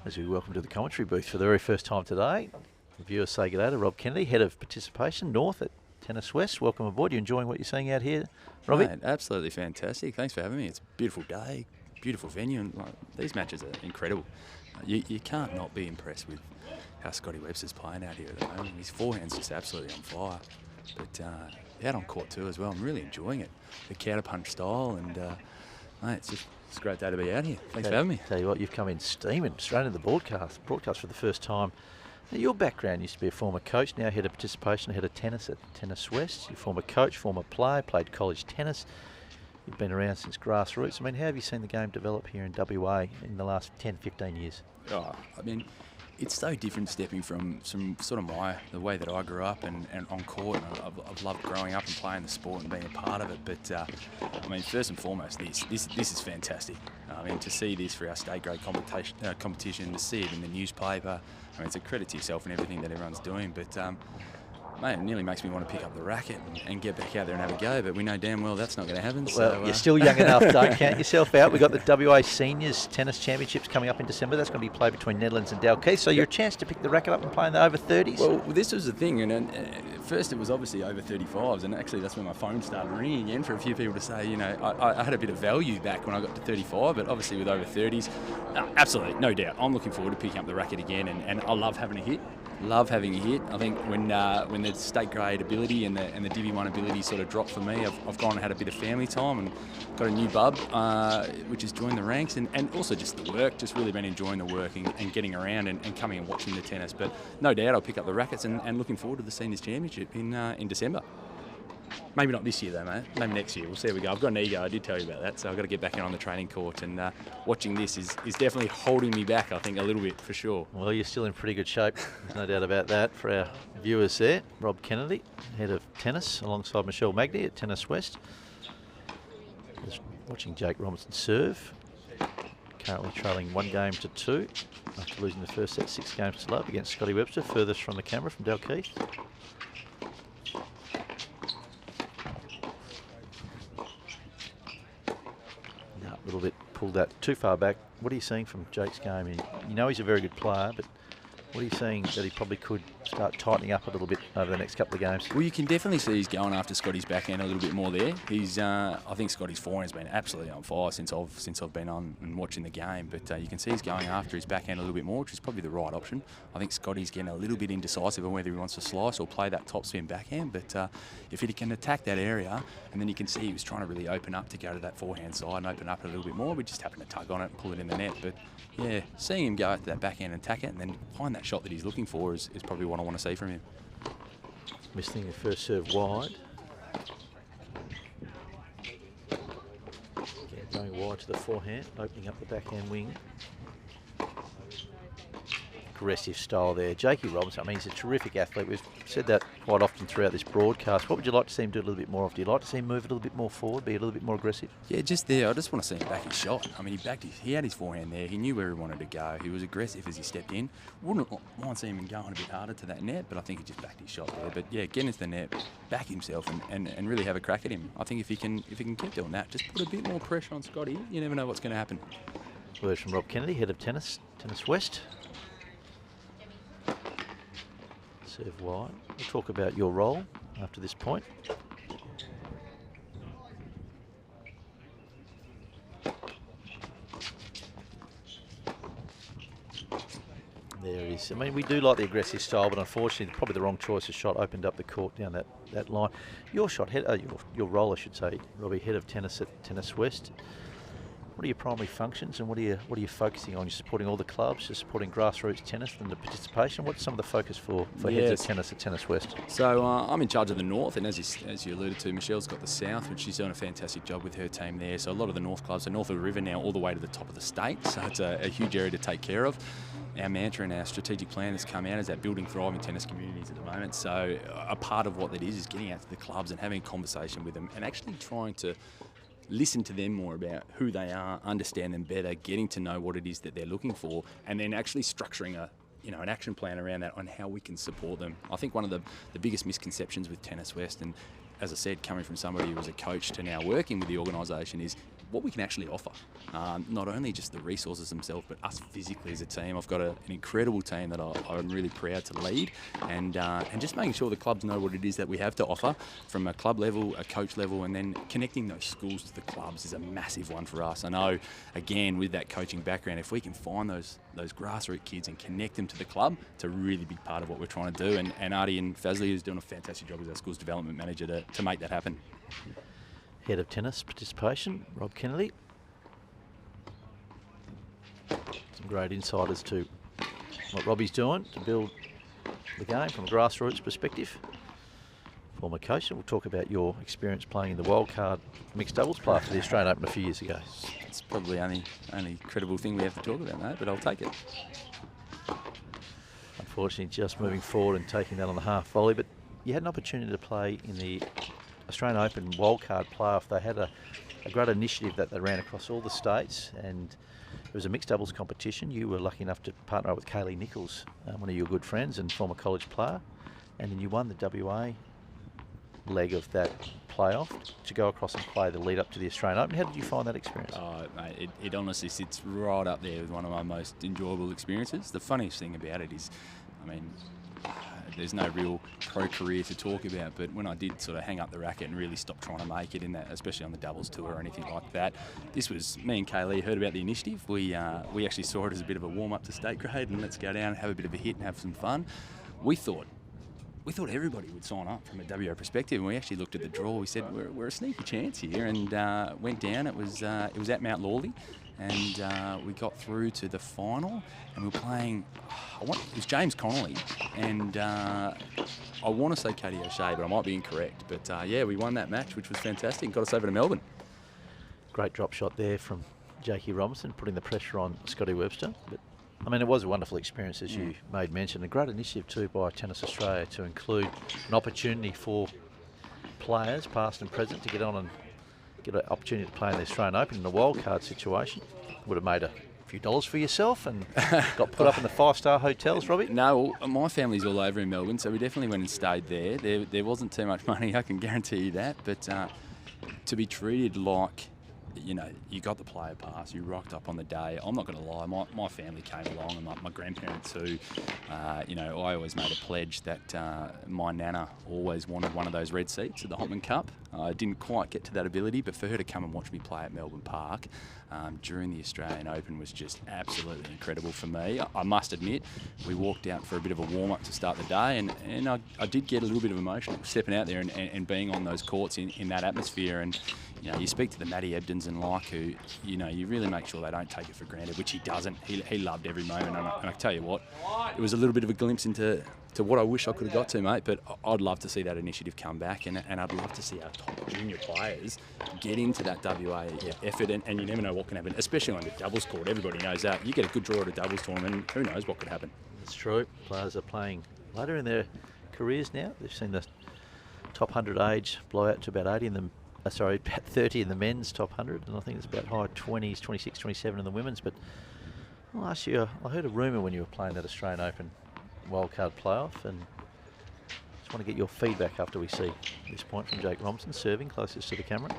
As we welcome to the commentary booth for the very first time today, the viewers say good day to Rob Kennedy, Head of Participation North at Tennis West. Welcome aboard. You enjoying what you're seeing out here, Robbie? Mate, absolutely fantastic. Thanks for having me. It's a beautiful day, beautiful venue, and these matches are incredible. You can't not be impressed with how Scotty Webster's playing out here at the moment. His forehand's just absolutely on fire. But out on court too as well. I'm really enjoying it. The counter-punch style, and mate, it's a great day to be out here. Thanks for having me. Tell you what, you've come in steaming straight into the broadcast for the first time. Now, your background used to be a former coach, now Head of Participation, Head of Tennis at Tennis West. You're former coach, former player, played college tennis. You've been around since grassroots. I mean, how have you seen the game develop here in WA in the last 10, 15 years? Oh, I mean, it's so different stepping from sort of the way that I grew up and on court. And I've loved growing up and playing the sport and being a part of it. But I mean, first and foremost, this is fantastic. I mean, to see this for our state grade competition, to see it in the newspaper. I mean, it's a credit to yourself and everything that everyone's doing. But mate, it nearly makes me want to pick up the racket and get back out there and have a go, but we know damn well that's not going to happen. Well, so, you're still young enough, don't count yourself out. We've got the WA Seniors Tennis Championships coming up in December. That's going to be played between Netherlands and Dalkeith, so your chance to pick the racket up and play in the over 30s? Well, this was the thing, and first it was obviously over 35s, and actually that's when my phone started ringing again for a few people to say, you know, I had a bit of value back when I got to 35, but obviously with over 30s, absolutely, no doubt. I'm looking forward to picking up the racket again, and I love having a hit. Love having a hit. I think when the state grade ability and the Divi 1 ability sort of dropped for me, I've gone and had a bit of family time and got a new bub, which has joined the ranks, and also just the work, just really been enjoying the work and getting around and coming and watching the tennis. But no doubt I'll pick up the rackets and looking forward to the Seniors Championship in December. Maybe not this year though, mate. Maybe next year. We'll see how we go. I've got an ego, I did tell you about that, so I've got to get back in on the training court, and watching this is definitely holding me back, I think, a little bit, for sure. Well, you're still in pretty good shape. There's no doubt about that. For our viewers there, Rob Kennedy, Head of Tennis, alongside Michelle Magny at Tennis West. Just watching Jake Robinson serve. Currently trailing 1-2 after losing the first set 6-love against Scotty Webster, furthest from the camera from Dalkeith. A little bit pulled that too far back. What are you seeing from Jake's game? You know he's a very good player, but what are you seeing that he probably could start tightening up a little bit over the next couple of games? Well, you can definitely see he's going after Scotty's backhand a little bit more there. I think Scotty's forehand's been absolutely on fire since I've been on and watching the game. But you can see he's going after his backhand a little bit more, which is probably the right option. I think Scotty's getting a little bit indecisive on whether he wants to slice or play that topspin backhand. But if he can attack that area, and then you can see he was trying to really open up to go to that forehand side and open up a little bit more. We just happened to tug on it and pull it in the net. But yeah, seeing him go after that backhand and attack it and then find that shot that he's looking for is probably what I want to see from him. Missing the first serve wide. Again, going wide to the forehand, opening up the backhand wing. Aggressive style there. Jakey Robinson, I mean, he's a terrific athlete. We've said that quite often throughout this broadcast. What would you like to see him do a little bit more of? Do you like to see him move a little bit more forward, be a little bit more aggressive? Yeah, just there. I just want to see him back his shot. I mean, he had his forehand there. He knew where he wanted to go. He was aggressive as he stepped in. Wouldn't mind seeing him going a bit harder to that net, but I think he just backed his shot there. But yeah, get into the net, back himself, and really have a crack at him. I think if he can keep doing that, just put a bit more pressure on Scotty. You never know what's going to happen. Words from Rob Kennedy, Head of Tennis West. Serve wide. We'll talk about your role after this point. There it is. I mean, we do like the aggressive style, but unfortunately, probably the wrong choice of shot opened up the court down that line. Your shot, your role, I should say, Robbie, Head of Tennis at Tennis West. What are your primary functions, and what are you focusing on? You're supporting all the clubs, you're supporting grassroots tennis and the participation. What's some of the focus for Heads of Tennis at Tennis West? So I'm in charge of the north, and as you alluded to, Michelle's got the south, which she's doing a fantastic job with her team there. So a lot of the north clubs are north of the river now, all the way to the top of the state. So it's a huge area to take care of. Our mantra and our strategic plan has come out is that building thriving tennis communities at the moment. So a part of what that is getting out to the clubs and having a conversation with them and actually trying to listen to them more about who they are, understand them better, getting to know what it is that they're looking for, and then actually structuring an action plan around that on how we can support them. I think one of the biggest misconceptions with Tennis West, and as I said, coming from somebody who was a coach to now working with the organisation, is what we can actually offer. Not only just the resources themselves, but us physically as a team. I've got an incredible team that I'm really proud to lead, and just making sure the clubs know what it is that we have to offer from a club level, a coach level, and then connecting those schools to the clubs is a massive one for us. I know, again, with that coaching background, if we can find those grassroots kids and connect them to the club, it's a really big part of what we're trying to do. And Artie and Fazli is doing a fantastic job as our school's development manager to make that happen. Head of tennis participation, Rob Kennedy. Some great insight as to what Robbie's doing to build the game from a grassroots perspective. Former coach, and we'll talk about your experience playing in the wildcard mixed doubles player for the Australian Open a few years ago. It's probably the only credible thing we have to talk about, mate, but I'll take it. Unfortunately, just moving forward and taking that on the half volley, but you had an opportunity to play in the Australian Open wildcard playoff. They had a great initiative that they ran across all the states, and it was a mixed doubles competition. You were lucky enough to partner up with Kaylee Nichols, one of your good friends and former college player, and then you won the WA leg of that playoff to go across and play the lead up to the Australian Open. How did you find that experience? Oh, mate, it honestly sits right up there with one of my most enjoyable experiences. The funniest thing about it is, I mean, there's no real pro career to talk about, but when I did sort of hang up the racket and really stop trying to make it in that, especially on the doubles tour or anything like that, this was me and Kaylee heard about the initiative. We actually saw it as a bit of a warm up to state grade and let's go down and have a bit of a hit and have some fun. We thought everybody would sign up from a WA perspective, and we actually looked at the draw. We said we're a sneaky chance here, and went down. It was at Mount Lawley, and we got through to the final, and we were playing. It was James Connolly, and I want to say Katie O'Shea, but I might be incorrect. But we won that match, which was fantastic, and got us over to Melbourne. Great drop shot there from Jakey Robinson, putting the pressure on Scotty Webster. But I mean, it was a wonderful experience, as you made mention. A great initiative too by Tennis Australia to include an opportunity for players, past and present, to get on and get an opportunity to play in the Australian Open in a wildcard situation. Would have made a few dollars for yourself and got put up in the 5-star hotels, Robbie? No, my family's all over in Melbourne, so we definitely went and stayed there. There wasn't too much money, I can guarantee you that. But to be treated like, you got the player pass, you rocked up on the day. I'm not going to lie, my family came along, and my grandparents too. I always made a pledge that my nana always wanted one of those red seats at the Hopman Cup. I didn't quite get to that ability, but for her to come and watch me play at Melbourne Park during the Australian Open was just absolutely incredible for me. I must admit, we walked out for a bit of a warm-up to start the day, and I did get a little bit of emotion stepping out there and being on those courts in that atmosphere. And you speak to the Matty Ebdons and who, you really make sure they don't take it for granted, which he doesn't. He loved every moment, and I tell you what, it was a little bit of a glimpse into what I wish I could have got to, mate. But I'd love to see that initiative come back, and I'd love to see our top junior players get into that WA effort, and you never know what can happen, especially on the doubles court. Everybody knows that. You get a good draw at a doubles tournament, who knows what could happen. It's true. Players are playing later in their careers now. They've seen the top 100 age blow out to about 80 in the about 30 in the men's top 100, and I think it's about high 20s, 26, 27 in the women's. But last year, I heard a rumour when you were playing that Australian Open wildcard playoff, and just want to get your feedback after we see this point from Jake Robinson, serving closest to the camera.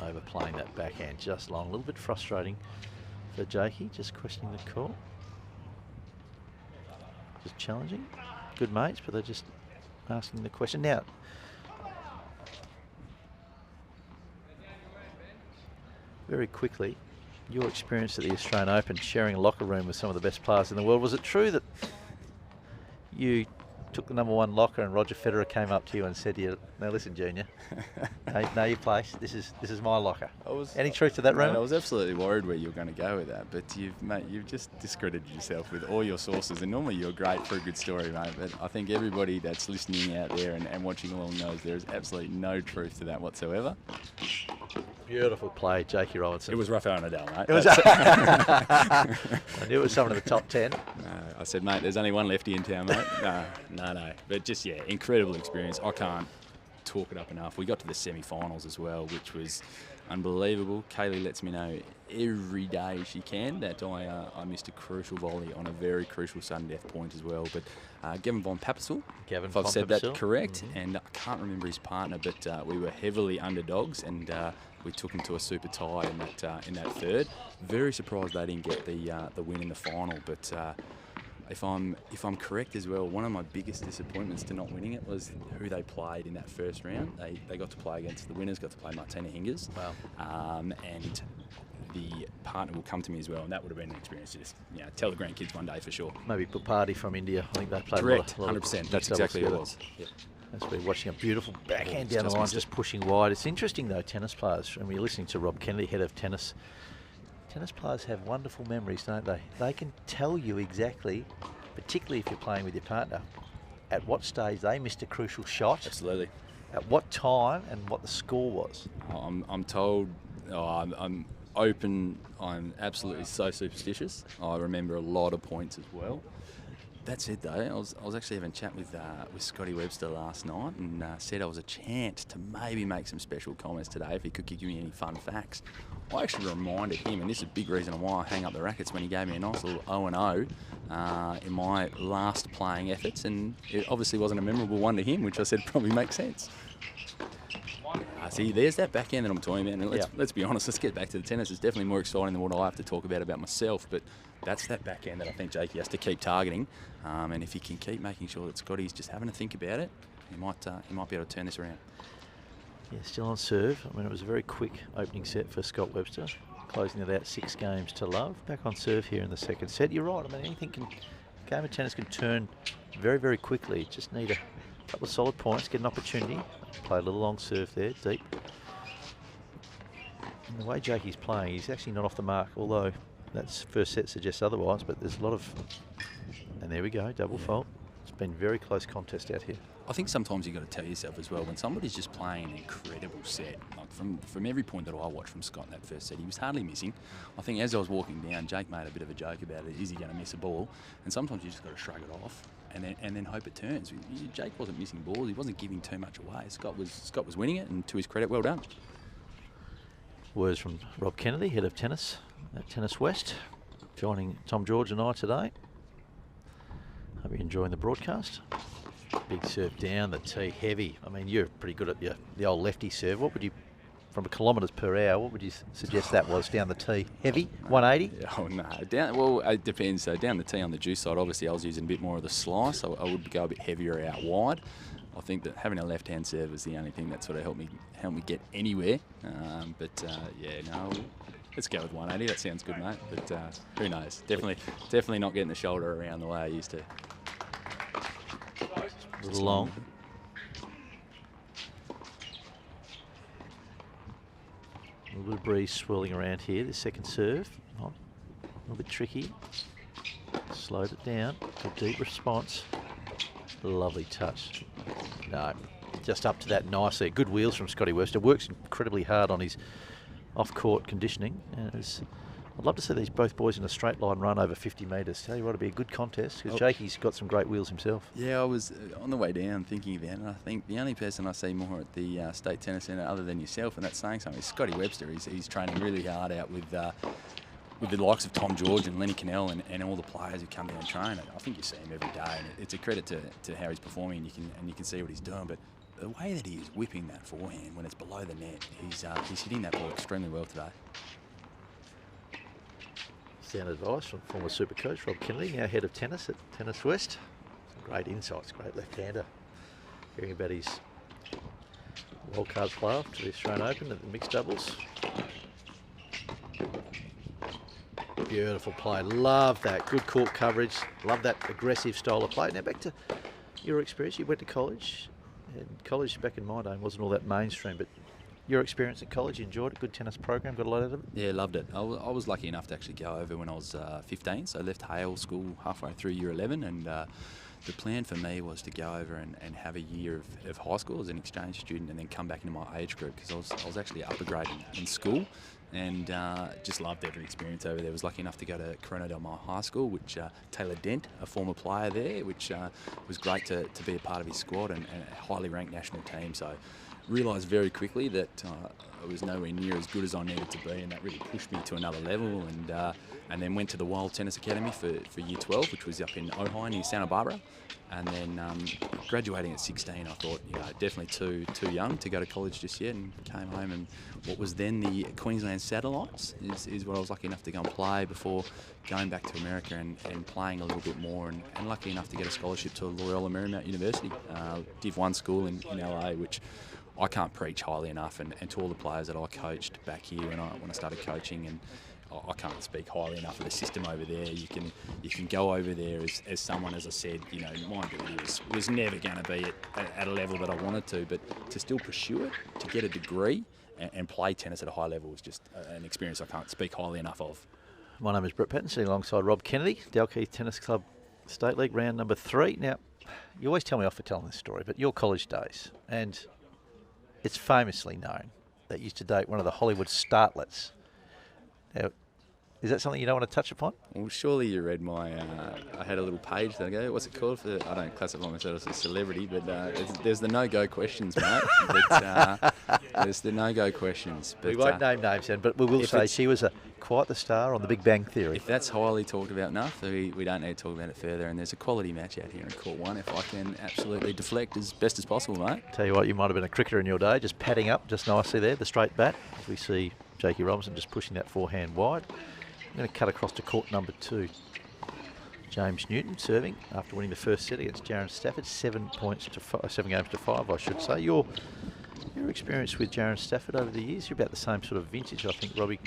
Overplaying that backhand just long, a little bit frustrating for Jakey, just questioning the call. Just challenging. Good mates, but they're just asking the question. Now, very quickly, your experience at the Australian Open, sharing a locker room with some of the best players in the world. Was it true that you took the #1 locker and Roger Federer came up to you and said to you, "Now listen, Junior, know your place. This is my locker"? Any truth to that rumour? I was absolutely worried where you were going to go with that, but you've just discredited yourself with all your sources. And normally you're great for a good story, mate. But I think everybody that's listening out there and watching along knows there is absolutely no truth to that whatsoever. Beautiful play, Jakey Robinson. It was Rafael Nadal, mate. It was I knew it was someone in the top 10. I said, mate, there's only one lefty in town, mate. No. But just, incredible experience. I can't talk it up enough. We got to the semi-finals as well, which was unbelievable. Kaylee lets me know every day she can that I missed a crucial volley on a very crucial sudden death point as well. But Gavin von Papasel, if I've said that correct, and I can't remember his partner, but we were heavily underdogs, and we took him to a super tie in that third. Very surprised they didn't get the win in the final, but. If I'm correct as well, one of my biggest disappointments to not winning it was who they played in that first round. They got to play against the winners, got to play Martina Hingers. Wow. And the partner will come to me as well, and that would have been an experience to just tell the grandkids one day for sure. Maybe Pupati from India. I think they played Correct, a lot of 100%. That's exactly what it was. Yep. As we're watching a beautiful backhand down the line, just pushing wide. It's interesting though, tennis players, and we're listening to Rob Kennedy, head of tennis. Tennis players have wonderful memories, don't they? They can tell you exactly, particularly if you're playing with your partner, at what stage they missed a crucial shot. Absolutely. At what time and what the score was. I'm told, I'm open, I'm absolutely so superstitious. I remember a lot of points as well. That said, though, I was actually having a chat with Scotty Webster last night, and said I was a chance to maybe make some special comments today if he could give me any fun facts. I actually reminded him, and this is a big reason why I hang up the rackets, when he gave me a nice little 0-0 in my last playing efforts, and it obviously wasn't a memorable one to him, which I said probably makes sense. See, there's that backhand that I'm talking about, and let's be honest, let's get back to the tennis. It's definitely more exciting than what I have to talk about myself, but that's that backhand that I think Jakey has to keep targeting, and if he can keep making sure that Scotty's just having to think about it, he might be able to turn this around. Yeah, still on serve. I mean, it was a very quick opening set for Scott Webster, closing it out 6-0. Back on serve here in the second set. You're right. I mean, game of tennis can turn very, very quickly. Just need a couple of solid points, get an opportunity. Play a little long serve there, deep. And the way Jakey's playing, he's actually not off the mark, although that first set suggests otherwise, but there's a lot of... And there we go, double fault. It's been very close contest out here. I think sometimes you've got to tell yourself as well, when somebody's just playing an incredible set, like from every point that I watched from Scott in that first set, he was hardly missing. I think as I was walking down, Jake made a bit of a joke about it. Is he going to miss a ball? And sometimes you just got to shrug it off and then hope it turns. Jake wasn't missing balls. He wasn't giving too much away. Scott was winning it, and to his credit, well done. Words from Rob Kennedy, head of tennis at Tennis West, joining Tom George and I today. Hope you're enjoying the broadcast. Big serve down the tee, heavy. I mean, you're pretty good at the old lefty serve. What would you, from kilometres per hour, what would you suggest that was down the tee? Heavy, 180? Oh no, well it depends. So down the tee on the juice side, obviously I was using a bit more of the slice. I would go a bit heavier out wide. I think that having a left-hand serve is the only thing that sort of helped me get anywhere. Let's go with 180. That sounds good, mate. But who knows? Definitely not getting the shoulder around the way I used to. A little long. A little bit of breeze swirling around here. The second serve, a little bit tricky. Slowed it down. Good deep response. Lovely touch. No, just up to that nicely. Good wheels from Scotty Webster. Works incredibly hard on his off-court conditioning. I'd love to see these both boys in a straight line run over 50 metres. Tell you what, it'd be a good contest, because Jakey's got some great wheels himself. Yeah, I was on the way down thinking about it, and I think the only person I see more at the State Tennis Centre other than yourself, and that's saying something, is Scotty Webster. He's training really hard out with the likes of Tom George and Lenny Cannell and all the players who come down and train. I think you see him every day, and it's a credit to how he's performing, and you can see what he's doing. But the way that he is whipping that forehand when it's below the net, he's hitting that ball extremely well today. Sound advice from former super coach Rob Kennedy, now head of tennis at Tennis West. Some great insights, great left-hander. Hearing about his wildcard playoff to the Australian Open at the mixed doubles. Beautiful play, love that, good court coverage, love that aggressive style of play. Now back to your experience, you went to college, and college back in my day wasn't all that mainstream, but your experience at college, you enjoyed it, good tennis program, got a lot out of it? Yeah, loved it. I was lucky enough to actually go over when I was 15, so I left Hale School halfway through year 11, and the plan for me was to go over and have a year of high school as an exchange student, and then come back into my age group, because I was actually upper grade in school. and just loved every experience over there. Was lucky enough to go to Corona Del Mar High School, which Taylor Dent, a former player there, which was great to be a part of his squad and a highly ranked national team. So realised very quickly that I was nowhere near as good as I needed to be, and that really pushed me to another level. And then went to the Wild Tennis Academy for year 12, which was up in Ojai near Santa Barbara. And then graduating at 16, I thought, definitely too young to go to college just yet, and came home, and what was then the Queensland Satellites is what I was lucky enough to go and play before going back to America and playing a little bit more, and lucky enough to get a scholarship to Loyola Marymount University, Div 1 school in LA, which I can't preach highly enough, and to all the players that I coached back here when I started coaching, and I can't speak highly enough of the system over there. You can go over there as someone, as I said, my ability was never going to be at a level that I wanted to, but to still pursue it, to get a degree and play tennis at a high level was just an experience I can't speak highly enough of. My name is Brett Patten, sitting alongside Rob Kennedy, Dalkeith Tennis Club State League, round number 3. Now, you always tell me off for telling this story, but your college days, and it's famously known that you used to date one of the Hollywood starlets. Now, is that something you don't want to touch upon? Well, surely you read my... I had a little page that I go, what's it called? I don't classify myself as a celebrity, but there's the no-go questions, mate. There's the no-go questions. But, we won't name names then, but we will say she was quite the star on The Big Bang Theory. If that's highly talked about enough, we don't need to talk about it further. And there's a quality match out here in Court 1 if I can absolutely deflect as best as possible, mate. Tell you what, you might have been a cricketer in your day, just padding up just nicely there, the straight bat. As we see Jakey Robinson just pushing that forehand wide. I'm going to cut across to court number 2. James Newton serving after winning the first set against Jaron Stafford, 7 games to 5, I should say. Your experience with Jaron Stafford over the years, you're about the same sort of vintage, I think, Robbie.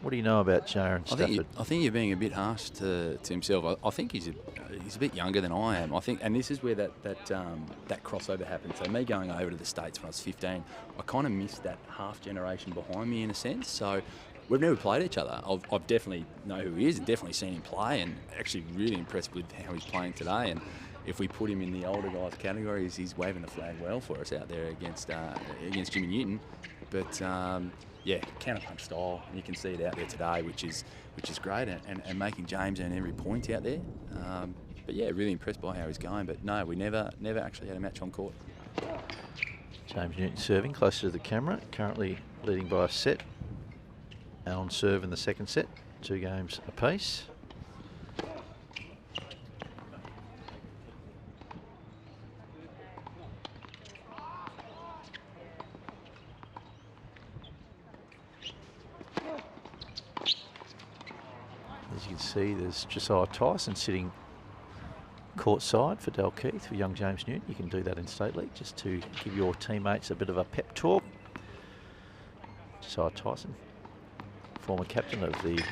What do you know about Jaron Stafford? I think you're being a bit harsh to himself. I think he's a bit younger than I am. I think, and this is where that crossover happened. So me going over to the States when I was 15, I kind of missed that half generation behind me in a sense. So we've never played each other. I've definitely know who he is and definitely seen him play, and actually really impressed with how he's playing today. And if we put him in the older guys category, he's waving the flag well for us out there against Jimmy Newton. But counterpunch style. You can see it out there today, which is great, and making James earn every point out there. But yeah, really impressed by how he's going. But no, we never actually had a match on court. James Newton serving closer to the camera, currently leading by a set. On serve in the second set, 2 games apiece. As you can see, there's Josiah Tyson sitting courtside for Dalkeith for young James Newton. You can do that in State League just to give your teammates a bit of a pep talk. Josiah Tyson, former captain of the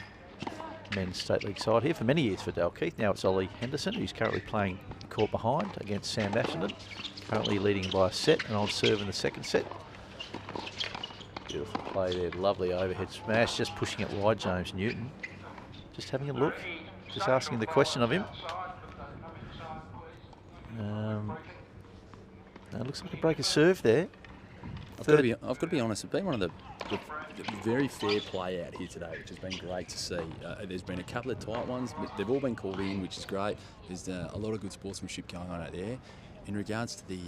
men's State League side here for many years for Dalkeith. Now it's Ollie Henderson, who's currently playing court behind against Sam Ashenden, currently leading by a set, and on serve in the second set. Beautiful play there, lovely overhead smash, just pushing it wide, James Newton. Just having a look, just asking the question of him. It looks like a break of serve there. I've got to be honest, it's been one of the very fair play out here today, which has been great to see. There's been a couple of tight ones, but they've all been called in, which is great. There's a lot of good sportsmanship going on out there. In regards to the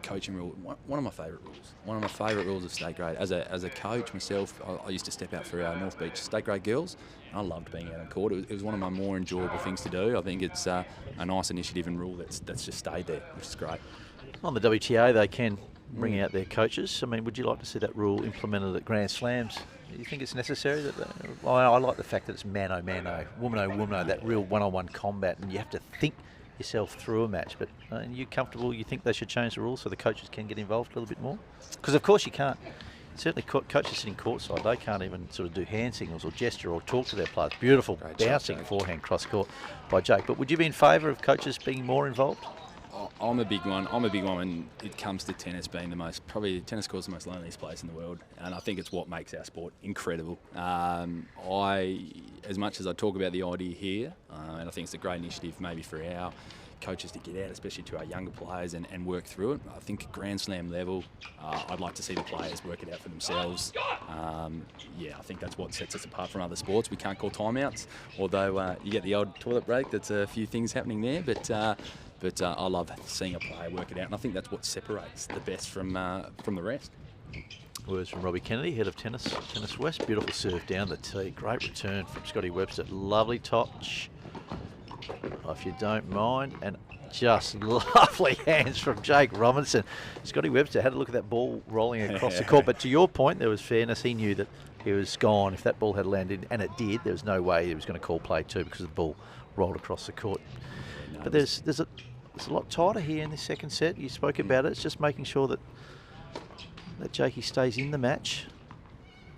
coaching rule, one of my favourite rules. One of my favourite rules of state grade. As a coach myself, I used to step out for our North Beach state grade girls. And I loved being out on court. It was one of my more enjoyable things to do. I think it's a nice initiative and rule that's just stayed there, which is great. On the WTA, they can bring out their coaches. I mean, would you like to see that rule implemented at Grand Slams? Do you think it's necessary? I like the fact that it's mano-mano, woman-o-woman-o, that real one-on-one combat, and you have to think yourself through a match. But are you comfortable? You think they should change the rules so the coaches can get involved a little bit more? Because of course you can't. Certainly coaches sitting courtside, they can't even sort of do hand signals or gesture or talk to their players. Beautiful bouncing forehand cross court by Jake. But would you be in favour of coaches being more involved? I'm a big one when it comes to tennis being probably tennis court's the most loneliest place in the world, and I think it's what makes our sport incredible. As much as I talk about the idea here, and I think it's a great initiative maybe for our coaches to get out, especially to our younger players, and work through it. I think at Grand Slam level, I'd like to see the players work it out for themselves. Yeah, I think that's what sets us apart from other sports. We can't call timeouts, although you get the odd toilet break. That's a few things happening there, but I love seeing a player work it out, and I think that's what separates the best from the rest. Words from Robbie Kennedy, head of Tennis West. Beautiful serve down the tee. Great return from Scotty Webster. Lovely touch, if you don't mind. And just lovely hands from Jake Robinson. Scotty Webster had a look at that ball rolling across the court. But to your point, there was fairness. He knew that he was gone. If that ball had landed, and it did, there was no way he was going to call play two because the ball rolled across the court. Yeah, no, but there's a lot tighter here in this second set. You spoke about it. It's just making sure that Jakey stays in the match,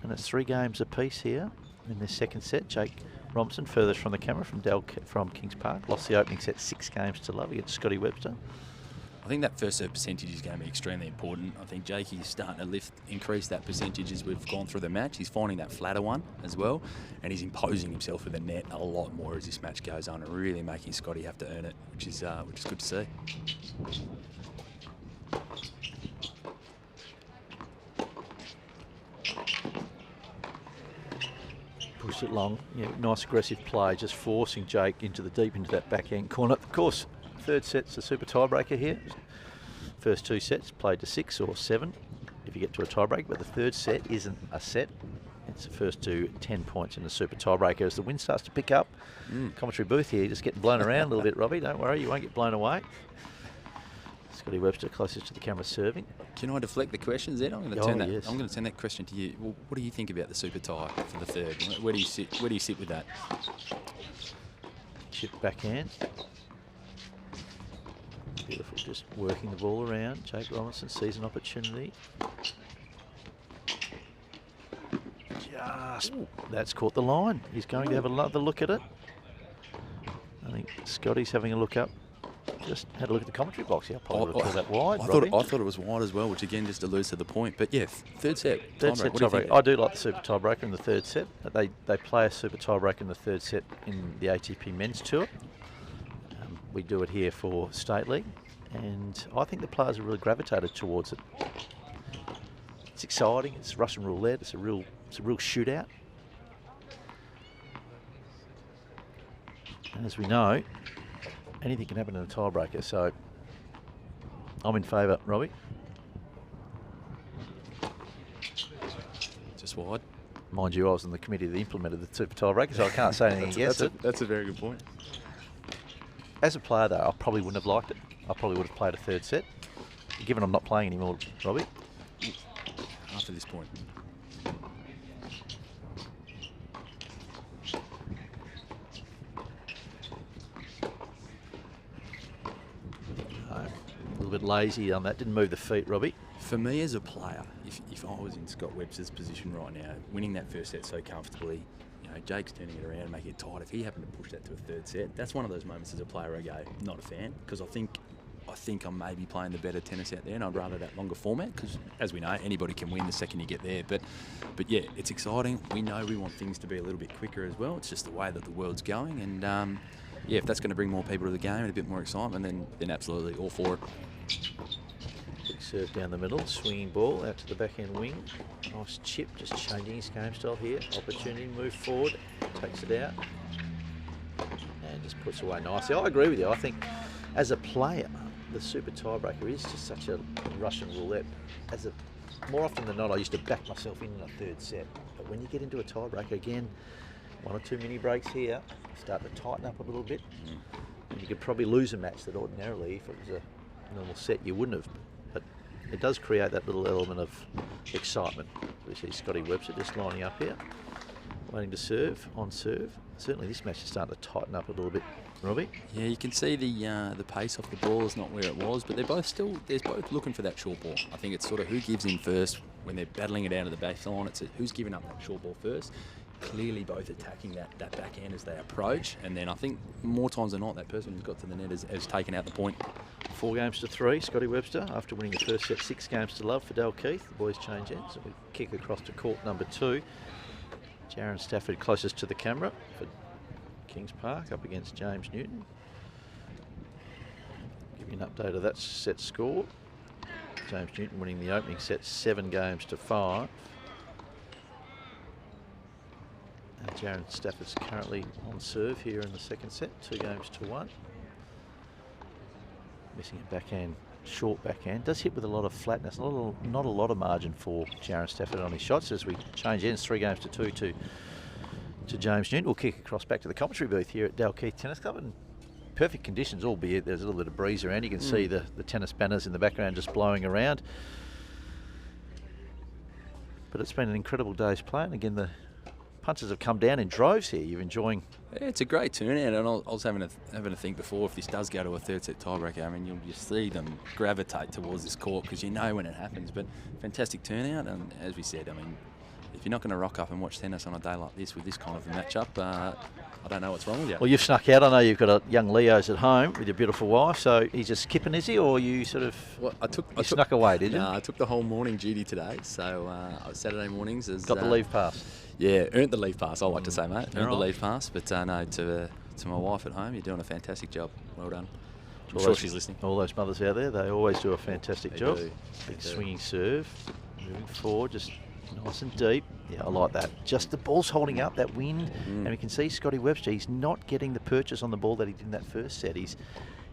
and it's 3 games apiece here in this second set. Jake Robinson, furthest from the camera, from Kings Park, lost the opening set 6 games to love against Scotty Webster. I think that first serve percentage is going to be extremely important. I think Jakey's starting to increase that percentage as we've gone through the match. He's finding that flatter one as well, and he's imposing himself with the net a lot more as this match goes on, and really making Scotty have to earn it, which is good to see. Pushed it long, nice aggressive play, just forcing Jake into that backhand corner. Of course, third set's a super tiebreaker here. First 2 sets played to 6 or 7 if you get to a tiebreak, but the third set isn't a set. It's the first to 10 points in the super tiebreaker. As the wind starts to pick up, commentary booth here, just getting blown around a little bit, Robbie. Don't worry, you won't get blown away. Scotty Webster closest to the camera serving. Can I deflect the questions then? I'm going to turn that question to you. Well, what do you think about the super tie for the third? Where do you sit with that? Chip backhand. Beautiful, just working the ball around. Jake Robinson sees an opportunity. That's caught the line. He's going to have another look at it. I think Scotty's having a look up. Just had a look at the commentary box. Yeah, probably would have called that wide. I thought it was wide as well, which again just alludes to the point. But yeah, third set. Tiebreak. I do like the super tiebreaker in the third set. They play a super tiebreaker in the third set in the ATP Men's Tour. We do it here for State League, and I think the players are really gravitated towards it. It's exciting. It's Russian roulette. It's a real shootout. And as we know, anything can happen in a tiebreaker, so I'm in favour, Robbie. Just wide. Mind you, I was on the committee that implemented the super tiebreaker, so I can't say anything against it. That's a very good point. As a player, though, I probably wouldn't have liked it. I probably would have played a third set. Given I'm not playing anymore, Robbie. After this point. A little bit lazy on that. Didn't move the feet, Robbie. For me as a player, if I was in Scott Webster's position right now, winning that first set so comfortably, Jake's turning it around and making it tight. If he happened to push that to a third set, that's one of those moments as a player I go, not a fan, because I think I'm maybe playing the better tennis out there, and I'd rather that longer format, because as we know, anybody can win the second you get there. But yeah, it's exciting. We know we want things to be a little bit quicker as well. It's just the way that the world's going, and yeah, if that's going to bring more people to the game and a bit more excitement, then absolutely all for it. Big serve down the middle, swinging ball out to the backhand wing. Nice chip, just changing his game style here. Opportunity, move forward, takes it out, and just puts away nicely. I agree with you. I think as a player, the super tiebreaker is just such a Russian roulette. More often than not, I used to back myself in a third set. But when you get into a tiebreaker again, 1 or 2 mini breaks here, start to tighten up a little bit. And you could probably lose a match that ordinarily, if it was a normal set, you wouldn't have. But it does create that little element of excitement. We see Scotty Webster just lining up here, waiting to serve, on serve. Certainly this match is starting to tighten up a little bit, Robbie. Yeah, you can see the pace off the ball is not where it was, but they're both looking for that short ball. I think it's sort of who gives in first when they're battling it out of the baseline. It's who's giving up that short ball first. Clearly both attacking that backhand as they approach, and then I think more times than not that person who's got to the net has taken out the point. 4 games to 3, Scotty Webster, after winning the first set 6 games to love for Dalkeith. The boys change ends, so we kick across to court number 2. Jaron Stafford closest to the camera for Kings Park, up against James Newton. an update of that set score. James Newton winning the opening set 7 games to 5. And Jaron Stafford's currently on serve here in the second set, 2 games to 1. Missing a backhand, short backhand. Does hit with a lot of flatness, not a lot of margin for Jaron Stafford on his shots as we change ends, 3 games to 2 to James Newton. We'll kick across back to the commentary booth here at Dalkeith Tennis Club. And perfect conditions, albeit there's a little bit of breeze around. You can see the tennis banners in the background just blowing around. But it's been an incredible day's play, and again the punches have come down in droves here. You're enjoying. Yeah, it's a great turnout, and I was having a think before, if this does go to a third set tiebreaker, I mean, you'll just see them gravitate towards this court because you know when it happens. But fantastic turnout, and as we said, I mean, if you're not going to rock up and watch tennis on a day like this with this kind of a matchup, I don't know what's wrong with you. Well, you've snuck out. I know you've got a young Leo's at home with your beautiful wife, so he's just skipping, is he, or you sort of snuck away, did you? No, I took the whole morning duty today, so Saturday mornings is... Got the leave pass? Yeah, earned the leave pass, I like to say, mate. Earned the leave pass, but no, to my wife at home, you're doing a fantastic job. Well done. I'm sure she's listening. All those mothers out there, they always do a fantastic job. Do. Big swinging serve, moving forward, just nice and deep. Yeah, I like that. Just the ball's holding up, that wind, and we can see Scotty Webster, he's not getting the purchase on the ball that he did in that first set. He's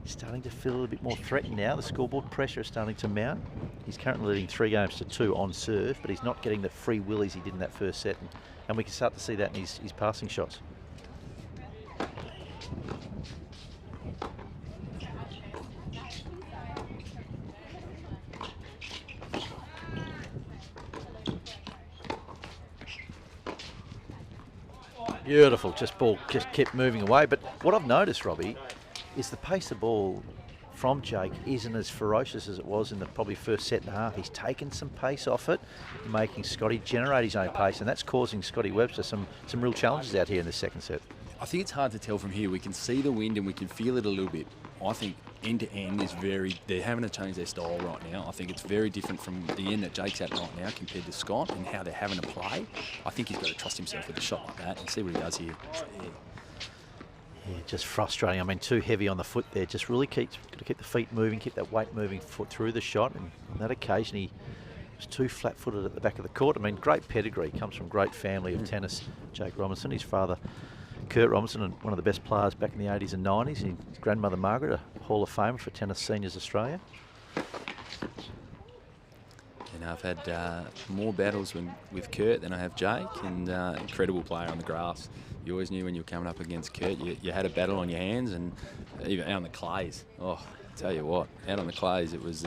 starting to feel a little bit more threatened now. The scoreboard pressure is starting to mount. He's currently leading 3 games to 2 on serve, but he's not getting the free willies he did in that first set, and we can start to see that in his passing shots. Beautiful, ball just kept moving away. But what I've noticed, Robbie, is the pace of ball from Jake isn't as ferocious as it was in the probably first set and a half. He's taken some pace off it, making Scotty generate his own pace, and that's causing Scotty Webster some real challenges out here in the second set. I think it's hard to tell from here. We can see the wind and we can feel it a little bit. I think end to end is they're having to change their style right now. I think it's very different from the end that Jake's at right now compared to Scott and how they're having to play. I think he's got to trust himself with a shot like that and see what he does here. Yeah, just frustrating. I mean, too heavy on the foot there. Just really got to keep the feet moving, keep that weight moving foot through the shot. And on that occasion, he was too flat-footed at the back of the court. I mean, great pedigree. Comes from a great family of tennis. Jake Robinson, his father, Kurt Robinson, and one of the best players back in the 80s and 90s. And his grandmother, Margaret, a Hall of Famer for Tennis Seniors Australia. And I've had more battles with Kurt than I have Jake, and incredible player on the grass. You always knew when you were coming up against Kurt, you had a battle on your hands, and even out on the clays. Oh, I tell you what, out on the clays, it was,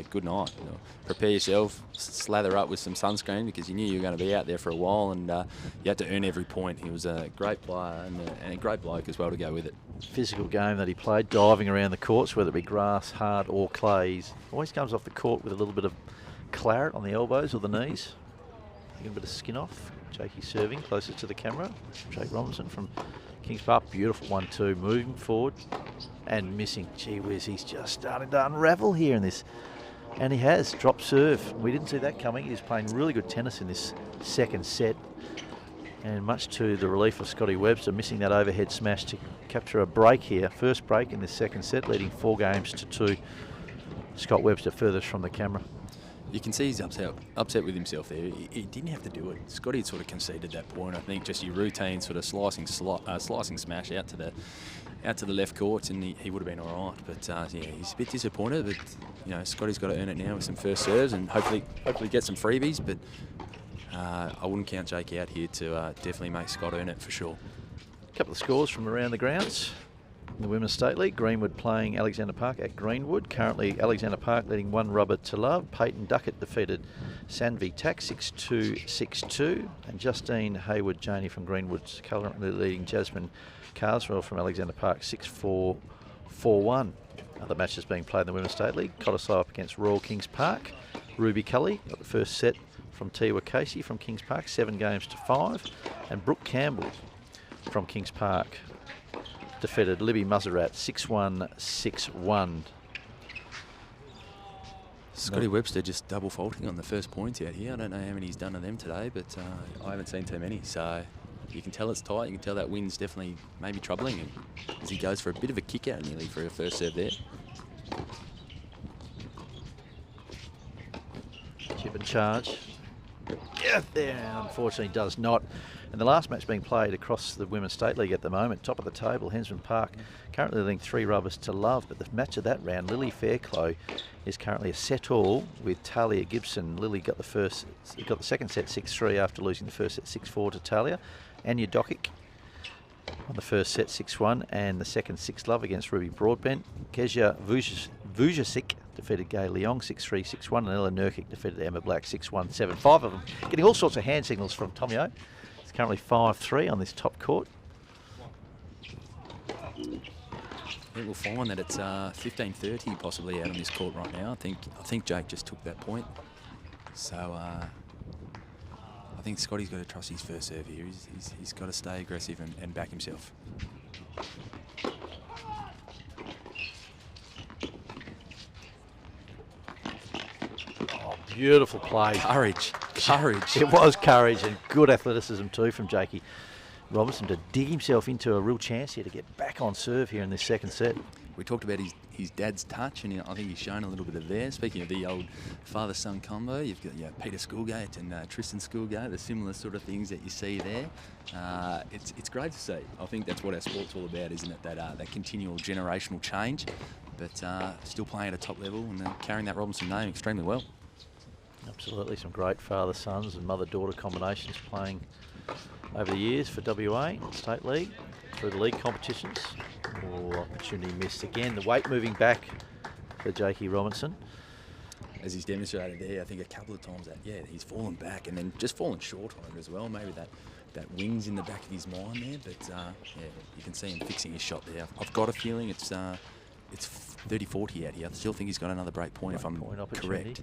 good night. You know, prepare yourself, slather up with some sunscreen because you knew you were going to be out there for a while, and you had to earn every point. He was a great player and a great bloke as well to go with it. Physical game that he played, diving around the courts, whether it be grass, hard or clays. Always comes off the court with a little bit of claret on the elbows or the knees. Taking a bit of skin off. Jakey serving closer to the camera. Jake Robinson from Kings Park. Beautiful 1-2, moving forward and missing. Gee whiz, he's just starting to unravel here in this. And he has dropped serve. We didn't see that coming. He's playing really good tennis in this second set. And much to the relief of Scotty Webster, missing that overhead smash to capture a break here. First break in this second set, leading 4 games to 2. Scott Webster furthest from the camera. You can see he's upset with himself there. He didn't have to do it. Scotty had sort of conceded that point. I think just your routine sort of slicing smash out to the left court, and he would have been all right. But yeah, he's a bit disappointed. But you know, Scotty's got to earn it now with some first serves and hopefully get some freebies. But I wouldn't count Jake out here to definitely make Scott earn it for sure. A couple of scores from around the grounds. In the Women's State League, Greenwood playing Alexander Park at Greenwood. Currently, Alexander Park leading 1 rubber to love. Peyton Duckett defeated Sanvi Tak 6-2, 6-2. And Justine Hayward-Janey from Greenwood's currently leading Jasmine Carswell from Alexander Park 6-4, 4-1. Other matches being played in the Women's State League. Cottesloe up against Royal Kings Park. Ruby Cully got the first set from Tiwa Casey from Kings Park, 7 games to 5. And Brooke Campbell from Kings Park defeated Libby Muzarat 6-1, 6-1. Scotty Webster just double faulting on the first points out here. I don't know how many he's done of them today, but I haven't seen too many. So you can tell it's tight. You can tell that wind's definitely maybe troubling him as he goes for a bit of a kick out nearly for a first serve there. charge. Yeah, there, unfortunately does not. And the last match being played across the Women's State League at the moment, top of the table, Hensman Park, currently leading 3 rubbers to love. But the match of that round, Lily Fairclough is currently a set all with Talia Gibson. Lily got the second set 6-3 after losing the first set 6-4 to Talia. Anya Dalkeith on the first set 6-1 and the second 6-love against Ruby Broadbent. Kezia Vujicic defeated Gay Leong 6-3, 6-1, and Ella Nurkic defeated Emma Black 6-1, 7-5 of them. Getting all sorts of hand signals from Tomio. It's currently 5-3 on this top court. I think we'll find that it's 15:30 possibly out on this court right now. I think Jake just took that point. So I think Scotty's got to trust his first serve here. He's got to stay aggressive and back himself. Oh, beautiful play. Courage. It was courage and good athleticism too from Jakey Robinson to dig himself into a real chance here to get back on serve here in this second set. We talked about his dad's touch, and I think he's shown a little bit of there. Speaking of the old father-son combo, you've got Peter Schoolgate and Tristan Schoolgate, the similar sort of things that you see there. It's great to see. I think that's what our sport's all about, isn't it? That continual generational change, but still playing at a top level and carrying that Robinson name extremely well. Absolutely, some great father-sons and mother-daughter combinations playing over the years for WA State League through the league competitions. Opportunity missed again. The weight moving back for Jakey Robinson. As he's demonstrated there, I think a couple of times that, he's fallen back and then just fallen short on it as well. Maybe that wing's in the back of his mind there, but you can see him fixing his shot there. I've got a feeling it's 30-40 out here. I still think he's got another break point if I'm correct.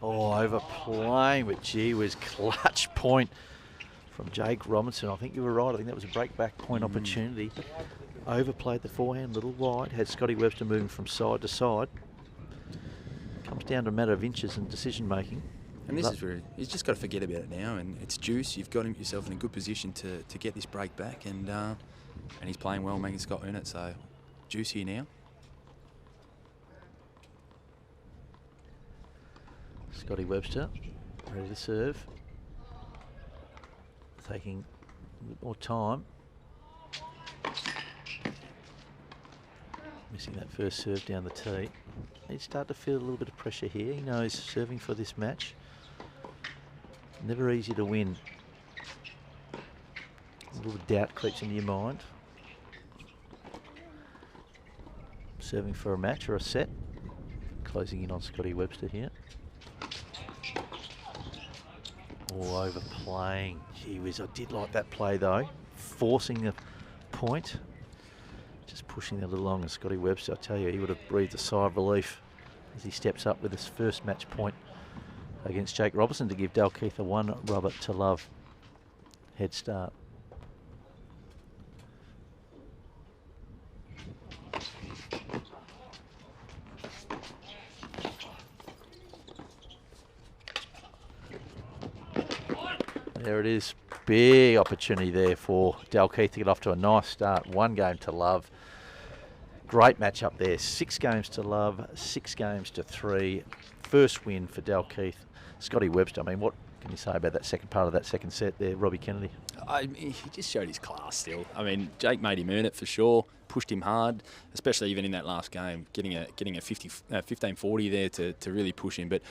Oh, overplaying, but gee whiz, clutch point from Jake Robinson. I think you were right. I think that was a break-back point opportunity. Overplayed the forehand a little wide. Had Scotty Webster moving from side to side. Comes down to a matter of inches and decision-making. And this is where he's just got to forget about it now. And it's juice. You've got yourself in a good position to get this break back. And he's playing well, making Scott earn it. So juice here now. Scotty Webster, ready to serve. Taking a bit more time. Missing that first serve down the tee. He'd start to feel a little bit of pressure here. He knows serving for this match. Never easy to win. A little doubt creeps into your mind. Serving for a match or a set. Closing in on Scotty Webster here. All overplaying. Gee whiz, I did like that play though. Forcing the point. Just pushing that a little long. And Scotty Webster, I tell you, he would have breathed a sigh of relief as he steps up with his first match point against Jake Robinson to give Dalkeith a 1-rubber-to-love head start. There it is. Big opportunity there for Dalkeith to get off to a nice start. 1 game to love. Great match up there. 6 games to love, 6 games to 3. First win for Dalkeith. Scotty Webster, I mean, what can you say about that second part of that second set there, Robbie Kennedy? He just showed his class still. I mean, Jake made him earn it for sure. Pushed him hard, especially even in that last game, getting a 15-40 there to really push him. But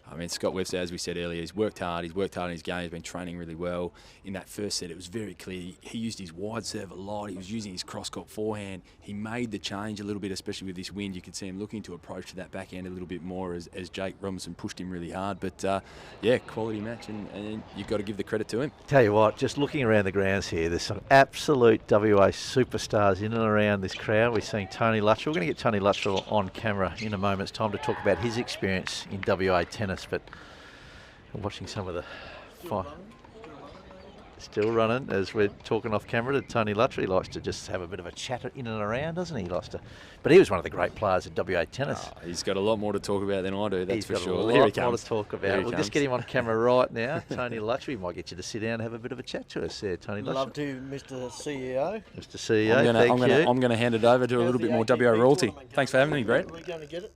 I mean, Scott Webster, as we said earlier, he's worked hard in his game, he's been training really well. In that first set, it was very clear. He used his wide serve a lot, he was using his cross-court forehand. He made the change a little bit, especially with this wind. You could see him looking to approach to that backhand a little bit more as Jake Robinson pushed him really hard. But yeah, quality match, and you've got to give the credit to him. Tell you what, just looking around the grounds here, there's some absolute WA superstars in and around this crowd. We're seeing Tony Luttrell. We're going to get Tony Luttrell on camera in a moment's time to talk about his experience in WA tennis, but watching some of the Still running as we're talking off camera to Tony Luttrell. He likes to just have a bit of a chat in and around, doesn't he? He likes to, but he was one of the great players at WA tennis. Oh, he's got a lot more to talk about than I do, that's He's for got sure. a Here he lot more comes. to talk Here about. he We'll comes. just get him on camera right now. Tony Luttrell, we might get you to sit down and have a bit of a chat to us there, Tony Luttrell. Love to, Mr. CEO. Mr. CEO, thank you. I'm going to hand it over to a little bit more WA royalty. Thanks for having me, Brett. We're going to get it.